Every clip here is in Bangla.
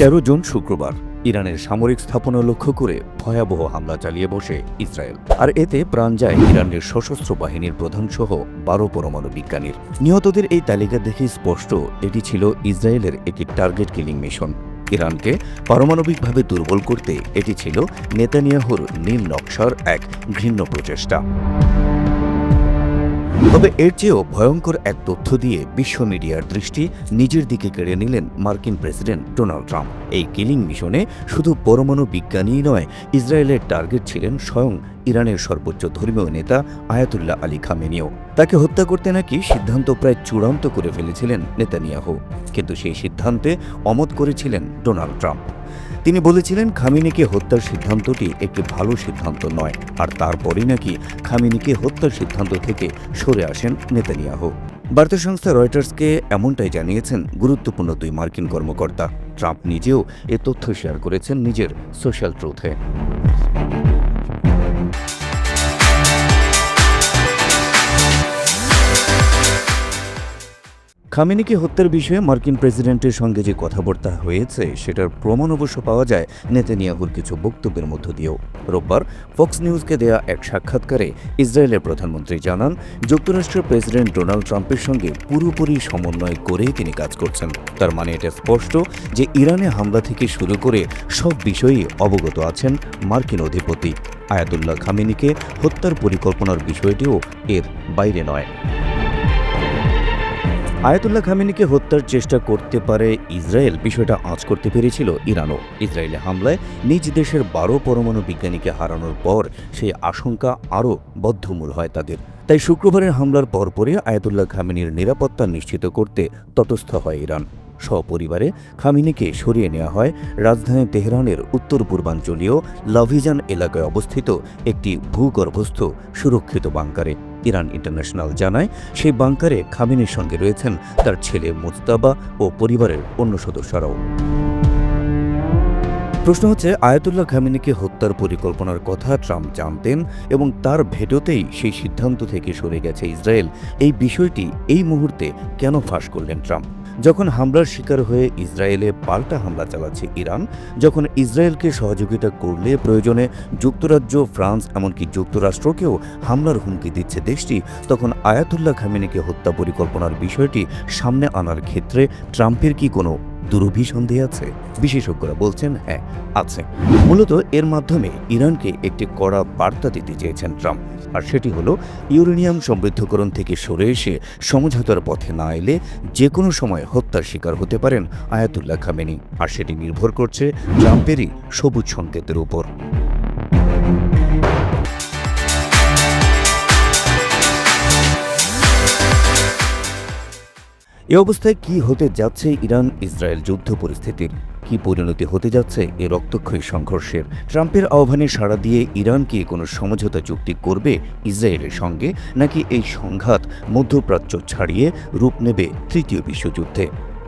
13 জুন শুক্রবার ইরানের সামরিক স্থাপনা লক্ষ্য করে ভয়াবহ হামলা চালিয়ে বসে ইসরায়েল। আর এতে প্রাণ যায় ইরানের সশস্ত্র বাহিনীর প্রধানসহ 12 পরমাণু বিজ্ঞানীর। নিহতদের এই তালিকা দেখে স্পষ্ট এটি ছিল ইসরায়েলের একটি টার্গেট কিলিং মিশন। ইরানকে পারমাণবিকভাবে দুর্বল করতে এটি ছিল নেতানিয়াহুর নীল নকশার এক ঘৃণ্য প্রচেষ্টা। তবে এর চেয়েও ভয়ঙ্কর এক তথ্য দিয়ে বিশ্ব মিডিয়ার দৃষ্টি নিজের দিকে কেড়ে নিলেন মার্কিন প্রেসিডেন্ট ডোনাল্ড ট্রাম্প। এই কিলিং মিশনে শুধু পরমাণু বিজ্ঞানীই নয়, ইসরায়েলের টার্গেট ছিলেন স্বয়ং ইরানের সর্বোচ্চ ধর্মীয় নেতা আয়াতুল্লাহ আলী খামেনিও। তাকে হত্যা করতে নাকি সিদ্ধান্ত প্রায় চূড়ান্ত করে ফেলেছিলেন নেতানিয়াহু, কিন্তু সেই সিদ্ধান্তে অমত করেছিলেন ডোনাল্ড ট্রাম্প। তিনি বলেছিলেন খামেনিকে হত্যার সিদ্ধান্তটি একটি ভালো সিদ্ধান্ত নয়, আর তারপরই নাকি খামেনিকে হত্যার সিদ্ধান্ত থেকে সরে আসেন নেতানিয়াহু। বার্তা সংস্থা রয়টার্সকে এমনটাই জানিয়েছেন গুরুত্বপূর্ণ দুই মার্কিন কর্মকর্তা। ট্রাম্প নিজেও এ তথ্য শেয়ার করেছেন নিজের সোশ্যাল ট্রুথে। খামেনিকে হত্যার বিষয়ে মার্কিন প্রেসিডেন্টের সঙ্গে যে কথাবার্তা হয়েছে সেটার প্রমাণ অবশ্য পাওয়া যায় নেতানিয়াহুর কিছু বক্তব্যের মধ্য দিয়েও। রোববার ফক্স নিউজকে দেয়া এক সাক্ষাৎকারে ইসরায়েলের প্রধানমন্ত্রী জানান, যুক্তরাষ্ট্রের প্রেসিডেন্ট ডোনাল্ড ট্রাম্পের সঙ্গে পুরোপুরি সমন্বয় করেই তিনি কাজ করছেন। তার মানে এটা স্পষ্ট যে ইরানে হামলা থেকে শুরু করে সব বিষয়েই অবগত আছেন মার্কিন অধিপতি। আয়াতুল্লাহ খামেনিকে হত্যার পরিকল্পনার বিষয়টিও এর বাইরে নয়। আয়াতুল্লাহ খামেনিকে হত্যার চেষ্টা করতে পারে ইসরায়েল, বিষয়টা আঁচ করতে পেরেছিল ইরানও। ইসরায়েলে হামলায় নিজ দেশের 12 পরমাণু বিজ্ঞানীকে হারানোর পর সেই আশঙ্কা আরও বদ্ধমূল হয় তাদের। তাই শুক্রবারের হামলার পরপরই আয়াতুল্লাহ খামেনির নিরাপত্তা নিশ্চিত করতে তটস্থ হয় ইরান। সপরিবারে খামেনিকে সরিয়ে নেওয়া হয় রাজধানী তেহরানের উত্তর পূর্বাঞ্চলীয় লাভিজান এলাকায় অবস্থিত একটি ভূগর্ভস্থ সুরক্ষিত বাংকারে। ইরান ইন্টারন্যাশনাল জানায়, সেই বাংকারে খামেনির সঙ্গে রয়েছেন তার ছেলে মুজতাবা ও পরিবারের অন্য সদস্যরাও। প্রশ্ন হচ্ছে, আয়াতুল্লাহ খামেনিকে হত্যার পরিকল্পনার কথা ট্রাম্প জানতেন এবং তার ভেটোতেই সেই সিদ্ধান্ত থেকে সরে গেছে ইসরায়েল। এই বিষয়টি এই মুহূর্তে কেন ফাঁস করলেন ট্রাম্প? যখন হামলার শিকার হয়ে ইসরায়েলে পাল্টা হামলা চালাচ্ছে ইরান, যখন ইসরায়েলকে সহযোগিতা করলে প্রয়োজনে যুক্তরাজ্য, ফ্রান্স, এমনকি যুক্তরাষ্ট্রকেও হামলার হুমকি দিচ্ছে দেশটি, তখন আয়াতুল্লাহ খামেনিকে হত্যা পরিকল্পনার বিষয়টি সামনে আনার ক্ষেত্রে ট্রাম্পের কি কোনো দুরভিসন্ধি আছে? বিশেষজ্ঞরা বলছেন হ্যাঁ, আছে। মূলত এর মাধ্যমে ইরানকে একটি কড়া বার্তা দিতে চেয়েছেন ট্রাম্প, আর সেটি হলো ইউরেনিয়াম সমৃদ্ধকরণ থেকে সরে এসে সমঝোতার পথে না এলে যে কোনো সময় হত্যার শিকার হতে পারেন আয়াতুল্লাহ খামেনি, আর সেটি নির্ভর করছে ট্রাম্পেরই সবুজ সংকেতের উপর। এ অবস্থায় কি হতে যাচ্ছে ইরান ইসরায়েল যুদ্ধ পরিস্থিতির? কি পরিণতি হতে যাচ্ছে এ রক্তক্ষয়ী সংঘর্ষের? ট্রাম্পের আহ্বানে সাড়া দিয়ে ইরান কি কোনো সমঝোতা চুক্তি করবে ইসরায়েলের সঙ্গে, নাকি এই সংঘাত মধ্যপ্রাচ্য ছাড়িয়ে রূপ নেবে তৃতীয় বিশ্বযুদ্ধে?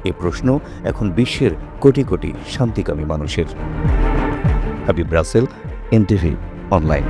এ প্রশ্ন এখন বিশ্বের কোটি কোটি শান্তিকামী মানুষের। Habib Rasel, NTV online.